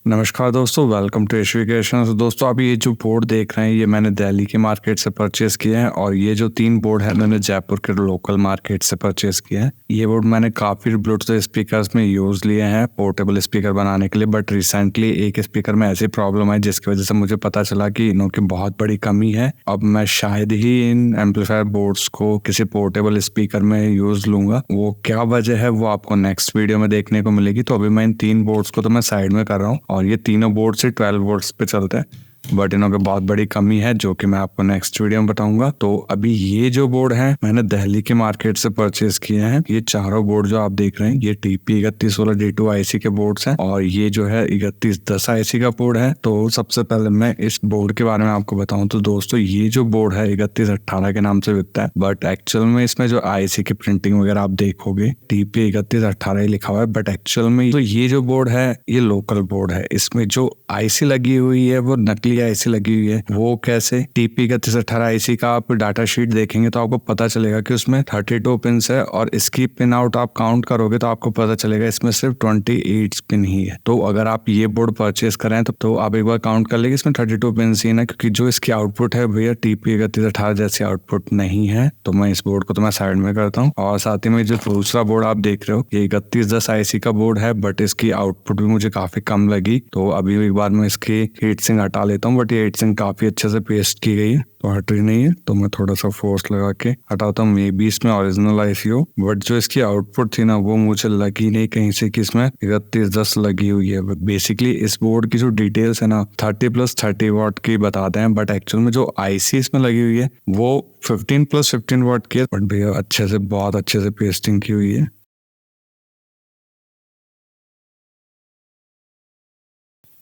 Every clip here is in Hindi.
नमस्कार दोस्तों, वेलकम टू एजुकेशन। तो दोस्तों अभी ये जो बोर्ड देख रहे हैं ये मैंने दिल्ली के मार्केट से परचेस किए हैं और ये जो 3 बोर्ड है मैंने जयपुर के लोकल मार्केट से परचेस किए हैं। ये बोर्ड मैंने काफ़ी ब्लूटूथ स्पीकर्स में यूज़ लिए हैं पोर्टेबल स्पीकर बनाने के लिए, बट रिसेंटली एक स्पीकर में ऐसी प्रॉब्लम आई जिसकी वजह से मुझे पता चला कि इनों की बहुत बड़ी कमी है। अब मैं शायद ही इन एम्पलीफायर बोर्ड्स को किसी पोर्टेबल स्पीकर में यूज़ लूँगा। वो क्या वजह है वो आपको नेक्स्ट वीडियो में देखने को मिलेगी। तो अभी मैं इन 3 बोर्ड्स को तो मैं साइड में कर रहा हूँ और ये तीनों बोर्ड से 12 वोल्ट्स पे चलते हैं, बट इनों की बहुत बड़ी कमी है जो कि मैं आपको नेक्स्ट वीडियो में बताऊंगा। तो अभी ये जो बोर्ड है मैंने दिल्ली के मार्केट से परचेज किए हैं। ये चारों बोर्ड जो आप देख रहे हैं ये TP 3116 D2 IC के बोर्ड्स हैं और ये जो है 3110 IC का बोर्ड है। तो सबसे पहले मैं इस बोर्ड के बारे में आपको बताऊं तो दोस्तों ये जो बोर्ड है 3118 के नाम से बिकता है, बट एक्चुअल में इसमें जो IC की प्रिंटिंग वगैरह आप देखोगे TP 3118 ही लिखा हुआ है, बट एक्चुअल में तो ये जो बोर्ड है ये लोकल बोर्ड है। इसमें जो IC लगी हुई है वो नकली IC लगी हुई है। वो कैसे? TP 3118 IC का आप डाटा शीट देखेंगे तो आपको पता चलेगा कि उसमें 32 पिन्स है और इसकी पिन आउट आप काउंट करोगे तो आपको पता चलेगा इसमें सिर्फ 28 पिन ही है। तो अगर आप ये बोर्ड परचेस करें तो आप एक बार काउंट कर लेंगे इसमें 32 पिन ही ना, क्योंकि जो इसकी आउटपुट है भैया TP 3118 जैसी आउटपुट नहीं है। तो मैं इस बोर्ड को तो मैं साइड में करता हूँ। और साथ ही में जो दूसरा बोर्ड आप देख रहे हो ये 3110 IC का बोर्ड है, बट इसकी आउटपुट भी मुझे काफी कम लगी। तो अभी एक बार मैं इसकी हीट सिंक हटा लेता हूँ, बट ये हीट सिंक काफी अच्छे से पेस्ट की गई है तो हट रही नहीं है। तो मैं थोड़ा सा फोर्स लगा के हटाता हूँ। मे बी इसमें ओरिजिनल IC हो, बट जो इसकी आउटपुट थी ना वो मुझे लगी नहीं कहीं से कि इसमें 3110 लगी हुई है। बेसिकली इस बोर्ड की जो डिटेल्स है ना 30+30 वाट की बताते हैं, बट एक्चुअल में जो IC इसमें लगी हुई है वो 15+15 वाट की है। बट भैया अच्छे से बहुत अच्छे से पेस्टिंग की हुई है।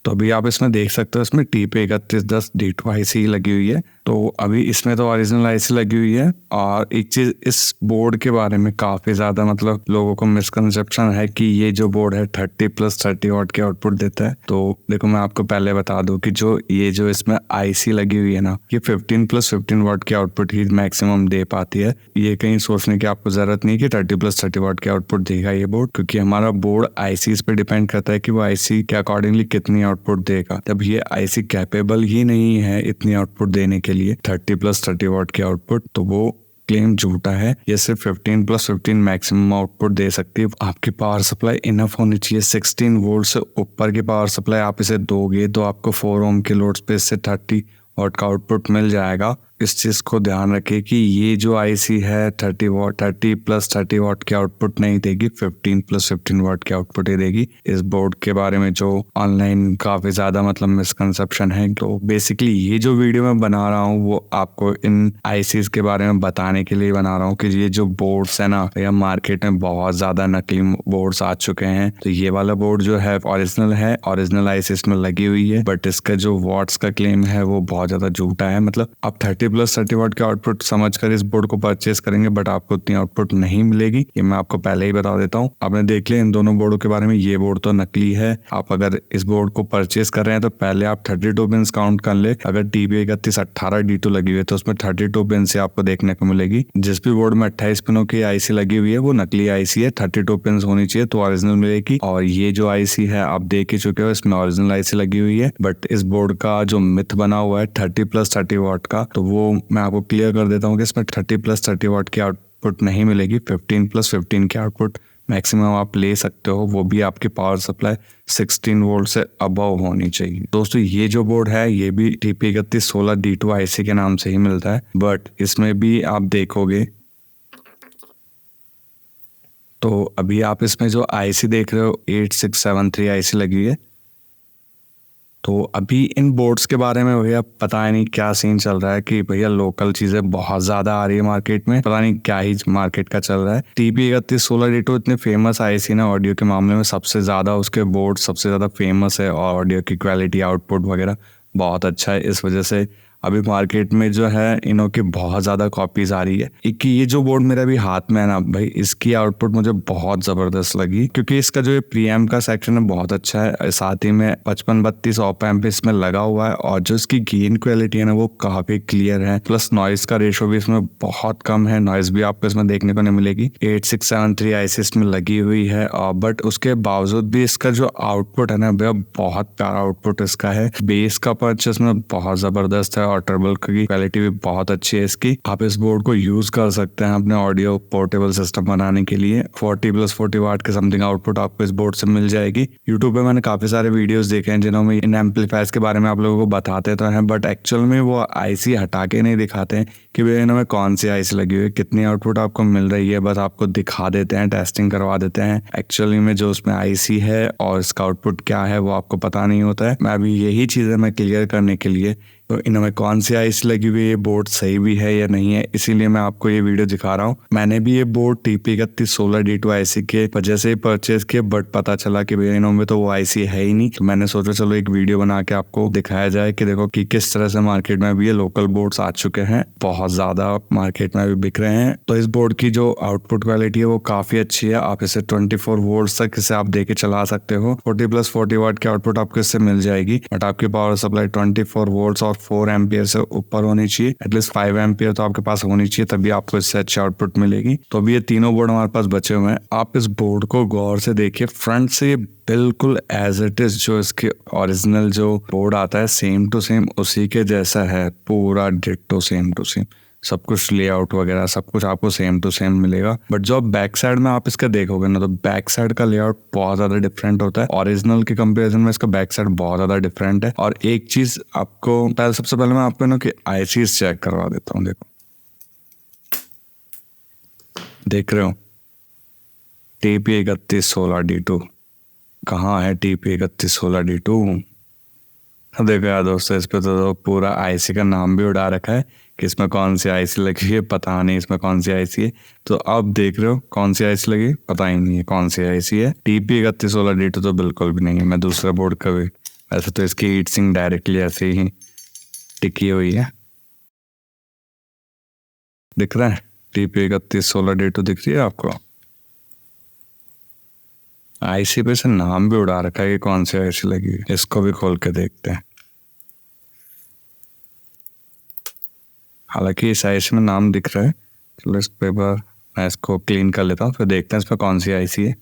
तो अभी आप इसमें देख सकते हो इसमें TP 3110 D2 IC लगी हुई है। तो अभी इसमें तो ओरिजिनल IC लगी हुई है। और एक चीज इस बोर्ड के बारे में काफी ज्यादा मतलब लोगों को मिसकंसेप्शन है कि ये जो बोर्ड है 30+30 वाट की आउटपुट देता है। तो देखो मैं आपको पहले बता दूं कि जो इसमें IC लगी हुई है ना ये 15+15 वाट की आउटपुट ही मैक्सिमम दे पाती है। ये कहीं सोचने की आपको जरूरत नहीं कि 30+30 वाट की आउटपुट देगा ये बोर्ड, क्योंकि हमारा बोर्ड ICs पे डिपेंड करता है कि वो IC के अकॉर्डिंगली कितनी आउटपुट देगा। तब ये IC कैपेबल ही नहीं है इतनी आउटपुट देने के लिए 30+30 वाट की आउटपुट, तो वो क्लेम झूठा है। ये सिर्फ 15+15 मैक्सिमम आउटपुट दे सकती है। आपकी पावर सप्लाई इनफ होनी चाहिए। 16 वोल्ट से ऊपर की पावर सप्लाई आप इसे दोगे तो आपको 4 ओम के लोड पे इससे 30 वाट का आउटपुट मिल जाएगा। इस चीज को ध्यान रखिए कि ये जो IC है 30+30 वाट की आउटपुट नहीं देगी, 15+15 वाट की आउटपुट ही देगी। इस बोर्ड के बारे में जो ऑनलाइन काफी ज्यादा मतलब मिसकंसेप्शन है। तो बेसिकली ये जो वीडियो मैं बना रहा हूँ वो आपको इन ICs के बारे में बताने के लिए बना रहा हूँ कि ये जो बोर्ड्स है ना भैया मार्केट में बहुत ज्यादा नकली बोर्ड्स आ चुके हैं। तो ये वाला बोर्ड जो है ओरिजिनल IC इसमें लगी हुई है, बट इसका जो वॉट्स का क्लेम है वो बहुत ज्यादा झूठा है। मतलब आप 30+30 वाट की आउटपुट समझकर इस बोर्ड को परचेस करेंगे बट आपको उतनी आउटपुट नहीं मिलेगी। ये मैं आपको पहले ही बता देता हूँ। आपने देख लिया इन दोनों बोर्डों के बारे में। ये बोर्ड तो नकली है। आप अगर इस बोर्ड को परचेस कर रहे हैं तो पहले आप 32 पिन्स काउंट कर ले। अगर TP 3118 D2 लगी हुई है तो उसमें 32 पिन से आपको देखने को मिलेगी। जिस भी बोर्ड में 28 पिनों की IC लगी हुई है वो नकली IC है। 32 पिन होनी चाहिए तो ओरिजिनल मिलेगी। और ये जो IC है आप देख ही चुके हो इसमें ओरिजिनल IC लगी हुई है। बट इस बोर्ड का जो मिथ बना हुआ है 30+30 वाट का, तो वो मैं आपको क्लियर कर देता हूँ कि इसमें 30+30 वाट की आउटपुट नहीं मिलेगी। 15+15 की आउटपुट मैक्सिमम आप ले सकते हो, वो भी आपकी पावर सप्लाई 16 वोल्ट से अबव होनी चाहिए। दोस्तों ये जो बोर्ड है ये भी TP 3116 D2 IC के नाम से ही मिलता है, बट इसमें भी आप देखोगे तो अभी आप इसमें जो IC देख रहे हो 8673 IC लगी हुई है। तो अभी इन बोर्ड्स के बारे में भैया पता नहीं क्या सीन चल रहा है कि भैया लोकल चीजें बहुत ज्यादा आ रही है मार्केट में। पता नहीं क्या ही मार्केट का चल रहा है। TP 3116 D2 इतने फेमस IC ना ऑडियो के मामले में सबसे ज्यादा उसके बोर्ड सबसे ज्यादा फेमस है और ऑडियो की क्वालिटी आउटपुट वगैरह बहुत अच्छा है। इस वजह से अभी मार्केट में जो है इनों की बहुत ज़्यादा कॉपीज आ रही है। एक ये जो बोर्ड मेरा भी हाथ में है ना भाई, इसकी आउटपुट मुझे बहुत ज़बरदस्त लगी, क्योंकि इसका जो प्रीएम्प का सेक्शन है बहुत अच्छा है, साथ ही में 5532 ऑप एम्प इसमें लगा हुआ है, और जो इसकी गेन क्वालिटी है ना वो काफ़ी क्लियर है। प्लस नॉइस का रेशो भी इसमें बहुत कम है, नॉइस भी आपको इसमें देखने को नहीं मिलेगी। 8673 आईसी इसमें लगी हुई है, और बट उसके बावजूद भी इसका जो आउटपुट है ना भैया बहुत प्यारा आउटपुट इसका है। बेस का पंच इसमें बहुत ज़बरदस्त है, और टर्बल की क्वालिटी भी बहुत अच्छी है इसकी। आप इस बोर्ड को यूज कर सकते हैं अपने ऑडियो पोर्टेबल सिस्टम बनाने के लिए। 40+40 वाट के समथिंग आउटपुट आपको इस बोर्ड से मिल जाएगी। यूट्यूब पे मैंने काफी सारे वीडियोस देखे हैं जिन्होंने इन एम्पलीफायर्स के बारे में आप लोगों को बताते तो हैं, बट एक्चुअल में वो आईसी हटा के नहीं दिखाते हैं कि भैया इनमें कौन सी आईसी लगी हुई है, कितनी आउटपुट आपको मिल रही है, बस आपको दिखा देते हैं, टेस्टिंग करवा देते हैं। एक्चुअली में जो उसमें आईसी है और इसका आउटपुट क्या है वो आपको पता नहीं होता है। मैं अभी यही चीज़ें मैं क्लियर करने के लिए, तो इनमें कौन सी आईसी लगी हुई है, ये बोर्ड सही भी है या नहीं है, इसीलिए मैं आपको ये वीडियो दिखा रहा हूँ। मैंने भी ये बोर्ड TP3116D2 आईसी के वजह से परचेज किया, बट पता चला कि भैया इनमें तो वो आईसी है ही नहीं। तो मैंने सोचा चलो एक वीडियो बना के आपको दिखाया जाए कि देखो कि किस तरह से मार्केट में भी ये लोकल बोर्ड्स आ चुके हैं, बहुत ज्यादा मार्केट में भी बिक रहे हैं। तो इस बोर्ड की जो आउटपुट क्वालिटी है वो काफी अच्छी है। आप इसे 24 वोल्ट तक इसे आप देके चला सकते हो। 40+40 वाट की आउटपुट आपको इससे मिल जाएगी, बट आपकी पावर सप्लाई 24 वोल्ट और 4 एम्पियर से ऊपर होनी चाहिए। एटलीस्ट 5 एम्पियर तो आपके पास होनी चाहिए, तभी आपको इससे अच्छी आउटपुट मिलेगी। तो अभी ये तीनों बोर्ड हमारे पास बचे हुए हैं। आप इस बोर्ड को गौर से देखिए, फ्रंट से ये बिल्कुल एज इट इज जो इसके ओरिजिनल जो बोर्ड आता है सेम टू सेम उसी के जैसा है, पूरा डिट्टो सेम टू सेम। सब कुछ लेआउट वगैरह सब कुछ आपको सेम टू सेम मिलेगा। बट जो बैक साइड में आप इसका देखोगे ना, तो बैक साइड का लेआउट बहुत ज्यादा डिफरेंट होता है। ओरिजिनल के कंपैरिजन में इसका बैक साइड बहुत ज्यादा डिफरेंट है। और एक चीज आपको सबसे पहले मैं आपको ना कि आईसीज चेक करवा देता हूँ। देखो, देख रहे हो TP3116D2, कहाँ है TP3116D2? देखो यार दोस्तों, इस पे तो पूरा आईसी का नाम भी उड़ा रखा है कि इसमें कौन सी आईसी लगी है, पता नहीं इसमें कौन सी आईसी है। तो अब देख रहे हो कौन सी आईसी लगी, पता ही नहीं है कौन सी आईसी है। TP3116D2 तो बिल्कुल भी नहीं है। मैं दूसरा बोर्ड का भी, वैसे तो इसकी हीट सिंक डायरेक्टली ऐसे ही टिकी हुई है। दिख रहा है TP3116D2 दिख रही है आपको? आईसी पे से नाम भी उड़ा रखा है कि कौन सी आईसी लगी है। इसको भी खोल के देखते हैं। हालांकि इस आईसी में नाम दिख रहा है। चलो इस पेपर मैं इसको क्लीन कर लेता हूँ, फिर देखते हैं इसमें कौन सी आईसी है।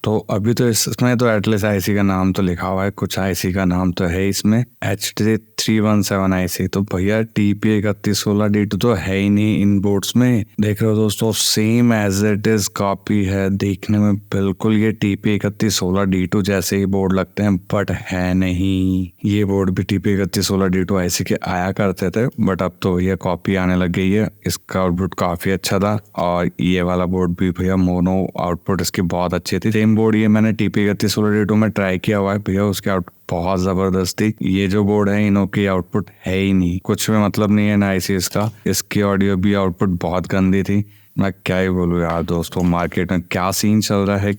तो अभी तो इसमें तो एटलीस्ट आईसी का नाम तो लिखा हुआ है, कुछ आईसी का नाम तो है इसमें, HT317 आईसी। तो भैया TP3116D2 तो है ही नहीं इन बोर्ड्स में। देख रहे हो दोस्तों, same as it is copy है, देखने में बिल्कुल ये TP3116D2 जैसे ही बोर्ड लगते हैं, बट है नहीं। ये बोर्ड भी TP3116D2 आईसी के आया करते थे, बट अब तो ये कॉपी आने लग गई है। इसका आउटपुट काफी अच्छा था, और ये वाला बोर्ड भी भैया मोनो आउटपुट इसकी बहुत अच्छी थी। सेम बोर्ड ये मैंने TP3116D2 में ट्राई किया हुआ है भैया, उसके आउटपुट बहुत जबरदस्त थी। ये जो बोर्ड है इनों की आउटपुट है ही नहीं, कुछ में मतलब नहीं है ना आईसी इसका। इसकी ऑडियो भी आउटपुट बहुत गंदी थी। मैं क्या ही बोलूँ यार दोस्तों, मार्केट में क्या सीन चल रहा है,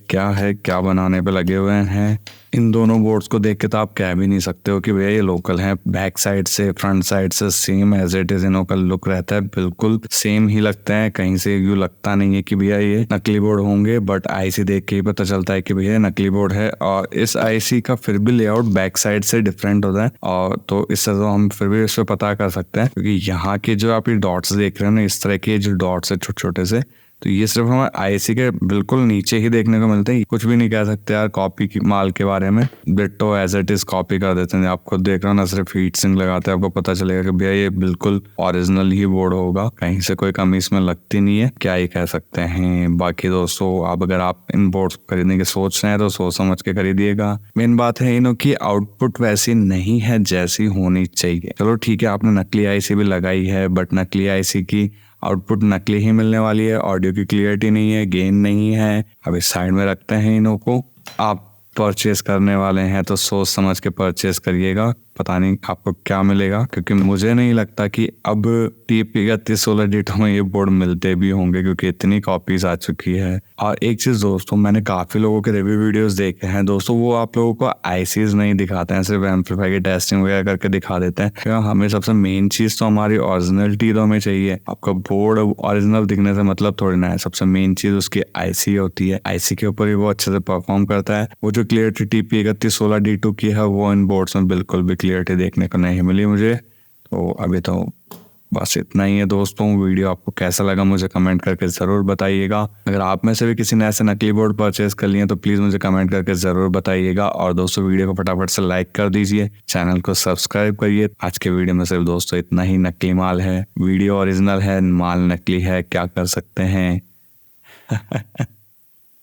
क्या बनाने पे लगे हुए हैं। इन दोनों बोर्ड्स को देख के तो आप कह भी नहीं सकते हो कि भैया ये लोकल हैं। बैक साइड से फ्रंट साइड से सेम एज इट इज इनों का लुक रहता है, बिल्कुल सेम ही लगते हैं। कहीं से यूँ लगता नहीं है कि भैया ये नकली बोर्ड होंगे, बट आईसी देख के ही पता चलता है कि भैया नकली बोर्ड है। और इस आईसी का फिर भी लेआउट बैक साइड से डिफरेंट होता है, और तो इससे तो हम फिर भी इससे पता कर सकते हैं, क्योंकि यहाँ के जो आप ये डॉट्स देख रहे हैं ना, इस तरह के जो डॉट्स है छोटे छोटे से, तो ये सिर्फ हमें आईसी के बिल्कुल नीचे ही देखने को मिलते हैं। कुछ भी नहीं कह सकते यार कॉपी की माल के बारे में, ditto as it is copy कर देते हैं। आप खुद देख रहे हो ना, सिर्फ हीट सिंक लगाते हैं, आपको पता चलेगा कि भैया ये बिल्कुल ओरिजिनल ही बोर्ड होगा, कहीं से कोई कमी इसमें लगती नहीं है। क्या ही कह सकते हैं। बाकी दोस्तों, अब अगर आप इन बोर्ड्स को खरीदने की सोच रहे हैं तो सोच समझ के खरीदिएगा। मेन बात है इनों की आउटपुट वैसी नहीं है जैसी होनी चाहिए। चलो ठीक है, आपने नकली आईसी भी लगाई है, बट नकली आईसी की आउटपुट नकली ही मिलने वाली है। ऑडियो की क्लियरिटी नहीं है, गेन नहीं है। अब इस साइड में रखते हैं इनों को। आप परचेज करने वाले हैं तो सोच समझ के परचेज करिएगा, पता नहीं आपको क्या मिलेगा, क्योंकि मुझे नहीं लगता कि अब TP3116 डेटो में ये बोर्ड मिलते भी होंगे, क्योंकि इतनी कॉपीज आ चुकी है। और एक चीज़ दोस्तों, मैंने काफ़ी लोगों के रिव्यू वीडियोस देखे हैं दोस्तों, वो आप लोगों को आईसीज नहीं दिखाते हैं, सिर्फ एम्पलीफायर की टेस्टिंग वगैरह करके दिखा देते हैं। क्योंकि हमें सबसे मेन चीज़ तो हमारी ओरिजिनलिटी तो हमें चाहिए। आपका बोर्ड ओरिजिनल दिखने से मतलब थोड़ी ना है, सबसे मेन चीज़ उसकी आईसी होती है। आईसी के ऊपर ही वो अच्छे से परफॉर्म करता है। वो जो क्लियरिटी TP3116 D2 की है वो इन बोर्ड्स में बिल्कुल भी क्लियरिटी देखने को नहीं मिली मुझे। तो अभी तो बस इतना ही है दोस्तों। वीडियो आपको कैसा लगा मुझे कमेंट करके ज़रूर बताइएगा। अगर आप में से भी किसी ने ऐसे नकली बोर्ड परचेज कर लिए तो प्लीज़ मुझे कमेंट करके ज़रूर बताइएगा। और दोस्तों वीडियो को फटाफट से लाइक कर दीजिए, चैनल को सब्सक्राइब करिए। आज के वीडियो में सिर्फ दोस्तों इतना ही। नकली माल है, वीडियो ओरिजिनल है, माल नकली है, क्या कर सकते हैं।